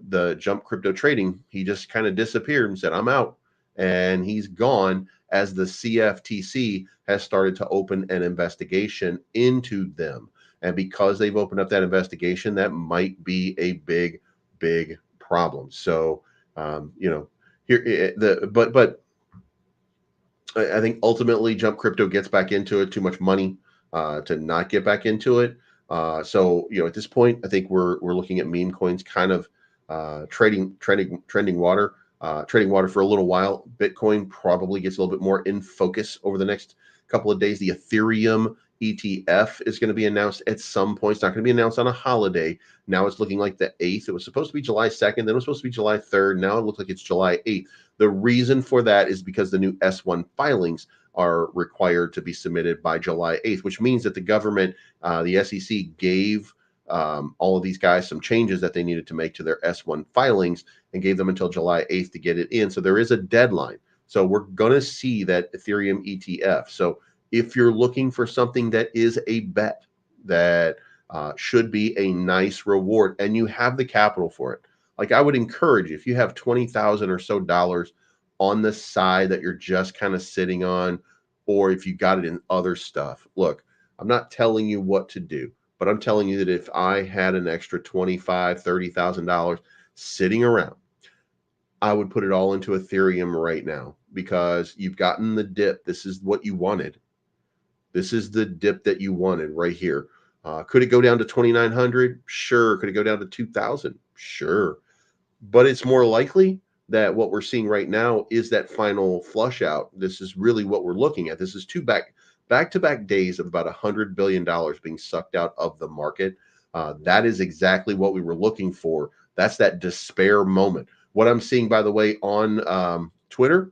the Jump Crypto trading, he just kind of disappeared and said, I'm out. And he's gone as the CFTC has started to open an investigation into them. And because they've opened up that investigation, that might be a big, big problem. So, but I think ultimately Jump Crypto gets back into it. Too much money to not get back into it. So at this point, I think we're looking at meme coins kind of trending water. Trading water for a little while. Bitcoin probably gets a little bit more in focus over the next couple of days. The Ethereum ETF is going to be announced at some point. It's not going to be announced on a holiday. Now it's looking like the 8th. It was supposed to be July 2nd. Then it was supposed to be July 3rd. Now it looks like it's July 8th. The reason for that is because the new S1 filings are required to be submitted by July 8th, which means that the government, the SEC, gave all of these guys some changes that they needed to make to their S1 filings and gave them until July 8th to get it in. So there is a deadline. So we're going to see that Ethereum ETF. So if you're looking for something that is a bet that should be a nice reward and you have the capital for it, like I would encourage you, if you have $20,000 or so on the side that you're just kind of sitting on, or if you got it in other stuff, look, I'm not telling you what to do, but I'm telling you that if I had an extra $25,000, $30,000 sitting around, I would put it all into Ethereum right now because you've gotten the dip. This is what you wanted. This is the dip that you wanted right here. Could it go down to 2,900? Sure. Could it go down to 2,000? Sure. But it's more likely that what we're seeing right now is that final flush out. This is really what we're looking at. This is back-to-back days of about $100 billion being sucked out of the market. That is exactly what we were looking for. That's that despair moment. What I'm seeing, by the way, on Twitter,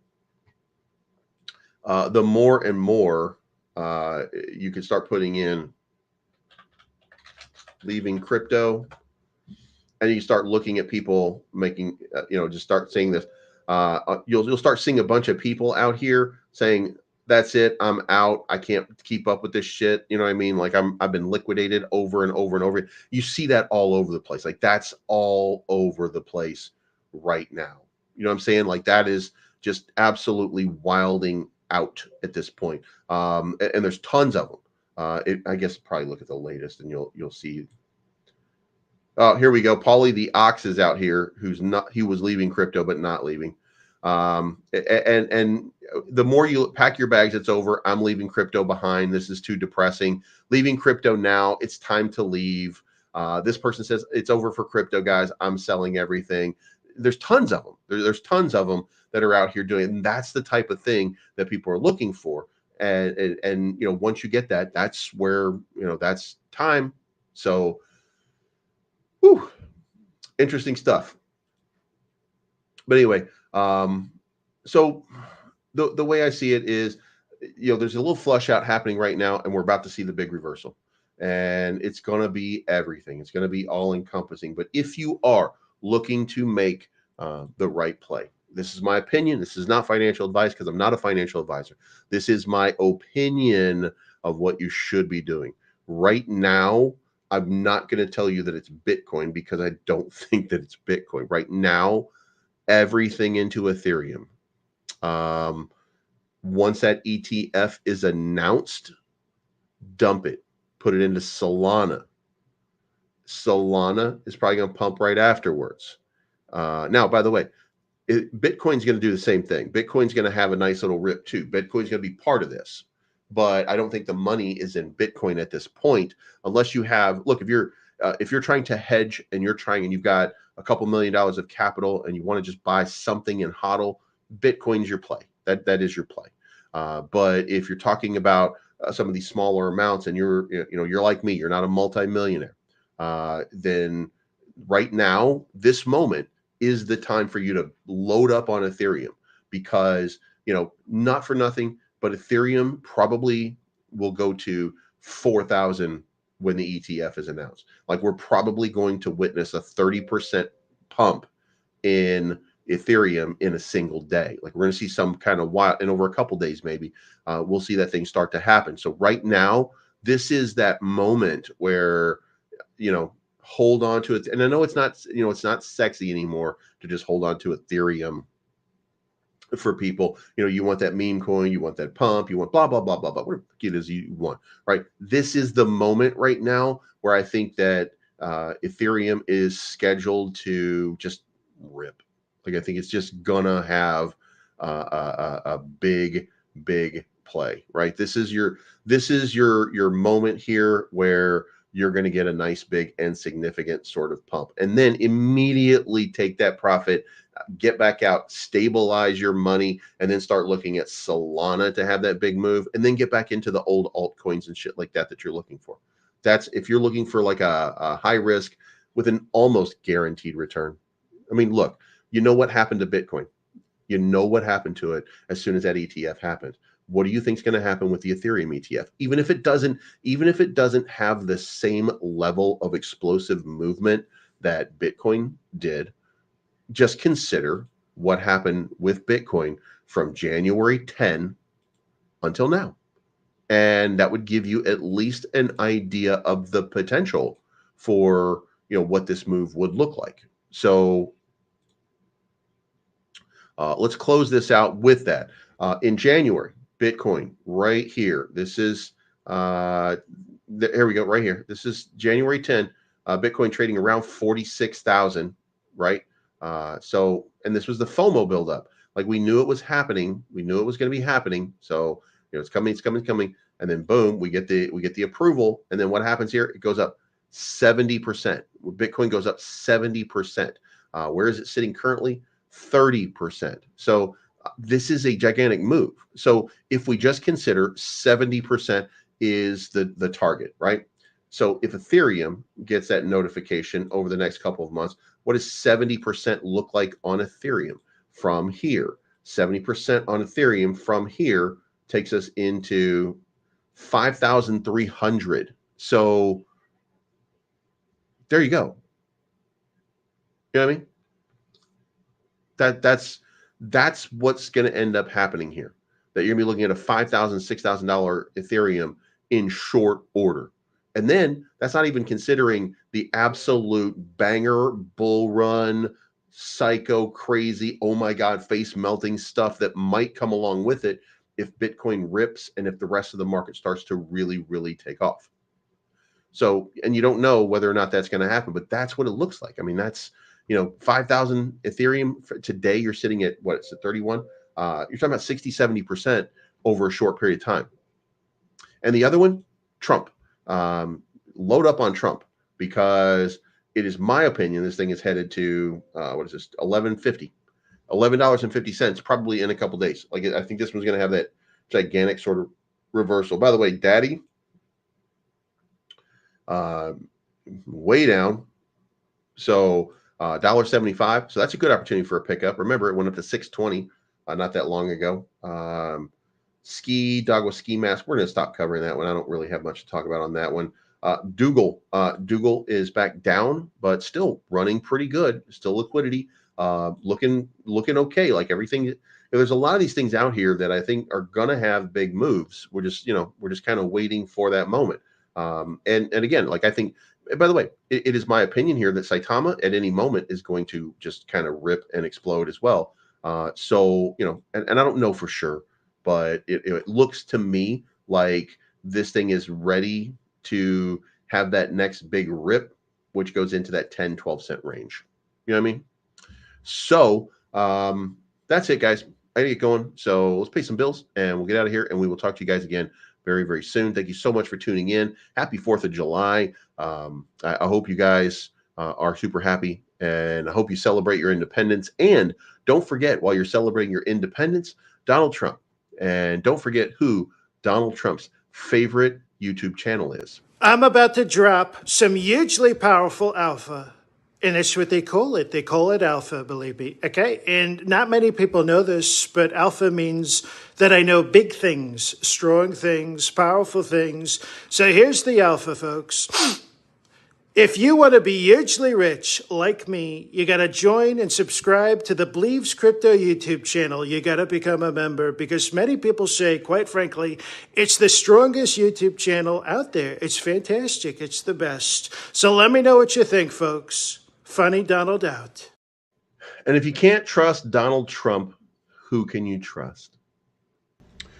the more and more you can start putting in leaving crypto, and you start looking at people making, just start saying this. You'll start seeing a bunch of people out here saying, that's it, I'm out. I can't keep up with this shit. You know what I mean? Like I've been liquidated over and over and over. You see that all over the place. Like that's all over the place right now. You know what I'm saying? Like that is just absolutely wilding out at this point. And there's tons of them. I guess probably look at the latest and you'll see. Oh, here we go. Paulie the Ox is out here. He was leaving crypto, but not leaving. And the more you pack your bags, it's over. I'm leaving crypto behind. This is too depressing. Leaving crypto now. It's time to leave. This person says it's over for crypto, guys. I'm selling everything. There's tons of them. There's tons of them that are out here doing it. And that's the type of thing that people are looking for. And once you get that, that's where, that's time. So, whew, interesting stuff. But anyway, so the way I see it is, there's a little flush out happening right now, and we're about to see the big reversal. And it's going to be everything. It's going to be all encompassing. But if you are looking to make the right play, this is my opinion. This is not financial advice because I'm not a financial advisor. This is my opinion of what you should be doing. Right now, I'm not going to tell you that it's Bitcoin because I don't think that it's Bitcoin. Right now, everything into Ethereum. Once that ETF is announced, dump it. Put it into Solana. Solana is probably going to pump right afterwards. Now, by the way, Bitcoin's going to do the same thing. Bitcoin's going to have a nice little rip too. Bitcoin's going to be part of this, but I don't think the money is in Bitcoin at this point, unless you have. Look, if you're trying to hedge and you've got a couple $1 million of capital and you want to just buy something in HODL, Bitcoin's your play. That is your play. But if you're talking about some of these smaller amounts and you're like me, you're not a multimillionaire, then right now, this moment is the time for you to load up on Ethereum because, not for nothing, but Ethereum probably will go to 4,000 when the ETF is announced. Like, we're probably going to witness a 30% pump in Ethereum in a single day. Like, we're going to see some kind of wild, and over a couple days, maybe we'll see that thing start to happen. So right now, this is that moment where, hold on to it. And I know it's not, it's not sexy anymore to just hold on to Ethereum for people. You want that meme coin, you want that pump, you want blah, blah, blah, blah, blah, whatever it is you want, right? This is the moment right now where I think that Ethereum is scheduled to just rip. Like, I think it's just gonna have a big play, right? This is your moment here where you're going to get a nice, big, and significant sort of pump, and then immediately take that profit, get back out, stabilize your money, and then start looking at Solana to have that big move, and then get back into the old altcoins and shit like that you're looking for. That's if you're looking for like a high risk with an almost guaranteed return. I mean, look, you know what happened to Bitcoin. You know what happened to it as soon as that ETF happened. What do you think is going to happen with the Ethereum ETF? Even if it doesn't have the same level of explosive movement that Bitcoin did, just consider what happened with Bitcoin from January 10 until now. And that would give you at least an idea of the potential for, what this move would look like. So let's close this out with that. In January, Bitcoin right here. This is, here we go, right here. This is January 10, Bitcoin trading around 46,000, right? So, and this was the FOMO buildup. Like, we knew it was happening. We knew it was going to be happening. So, it's coming. And then boom, we get the approval. And then what happens here? It goes up 70%. Bitcoin goes up 70%. Where is it sitting currently? 30%. So this is a gigantic move. So if we just consider 70% is the target, right? So if Ethereum gets that notification over the next couple of months, what does 70% look like on Ethereum from here? 70% on Ethereum from here takes us into 5,300. So there you go. You know what I mean? That's what's going to end up happening here. That you're going to be looking at a $5,000, $6,000 Ethereum in short order. And then that's not even considering the absolute banger, bull run, psycho, crazy, oh my God, face melting stuff that might come along with it if Bitcoin rips and if the rest of the market starts to really, really take off. So, and you don't know whether or not that's going to happen, but that's what it looks like. I mean, that's, 5,000 Ethereum today, you're sitting at what, it's at 31. You're talking about 60, 70% over a short period of time. And the other one, Trump. Load up on Trump, because it is my opinion this thing is headed to what is this, $11.50 probably in a couple days. Like, I think this one's going to have that gigantic sort of reversal. By the way, Daddy, way down. So $1.75. So that's a good opportunity for a pickup. Remember, it went up to 620 not that long ago. Dog with ski mask. We're going to stop covering that one. I don't really have much to talk about on that one. Dougal is back down, but still running pretty good. Still liquidity, looking okay. Like everything, there's a lot of these things out here that I think are gonna have big moves. We're just kind of waiting for that moment. And again, like, I think, by the way, it is my opinion here that Saitama at any moment is going to just kind of rip and explode as well. So and I don't know for sure, but it looks to me like this thing is ready to have that next big rip, which goes into that 10, 12 cent range. You know what I mean? So that's it, guys. I need to get going. So let's pay some bills and we'll get out of here, and we will talk to you guys again very, very soon. Thank you so much for tuning in. Happy 4th of July. I hope you guys are super happy, and I hope you celebrate your independence. And don't forget, while you're celebrating your independence, Donald Trump. And don't forget who Donald Trump's favorite YouTube channel is. I'm about to drop some hugely powerful alpha. And that's what they call it. They call it alpha, believe me. Okay. And not many people know this, but alpha means that I know big things, strong things, powerful things. So here's the alpha, folks. If you want to be hugely rich like me, you got to join and subscribe to the Believes Crypto YouTube channel. You got to become a member because many people say, quite frankly, it's the strongest YouTube channel out there. It's fantastic. It's the best. So let me know what you think, folks. Funny Donald out. And if you can't trust Donald Trump, who can you trust?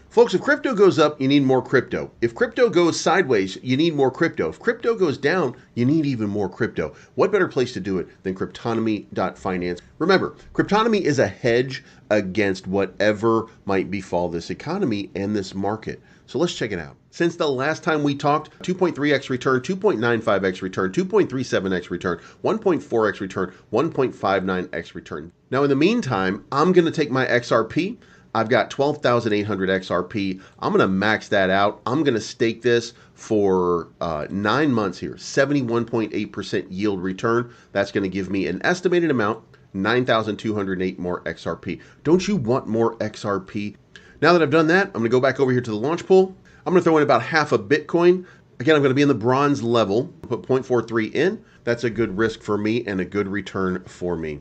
Folks, if crypto goes up, you need more crypto. If crypto goes sideways, you need more crypto. If crypto goes down, you need even more crypto. What better place to do it than Cryptonomy.finance? Remember, Cryptonomy is a hedge against whatever might befall this economy and this market. So let's check it out. Since the last time we talked, 2.3x return, 2.95x return, 2.37x return, 1.4x return, 1.59x return. Now, in the meantime, I'm going to take my XRP. I've got 12,800 XRP. I'm going to max that out. I'm going to stake this for 9 months here, 71.8% yield return. That's going to give me an estimated amount, 9,208 more XRP. Don't you want more XRP? Now that I've done that, I'm going to go back over here to the launch pool. I'm going to throw in about half a Bitcoin. Again, I'm going to be in the bronze level, put 0.43 in. That's a good risk for me and a good return for me.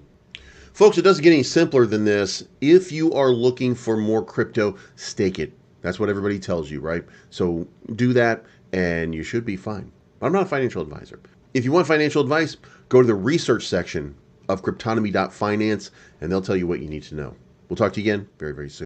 Folks, it doesn't get any simpler than this. If you are looking for more crypto, stake it. That's what everybody tells you, right? So do that and you should be fine. I'm not a financial advisor. If you want financial advice, go to the research section of Cryptonomy.finance and they'll tell you what you need to know. We'll talk to you again very, very soon.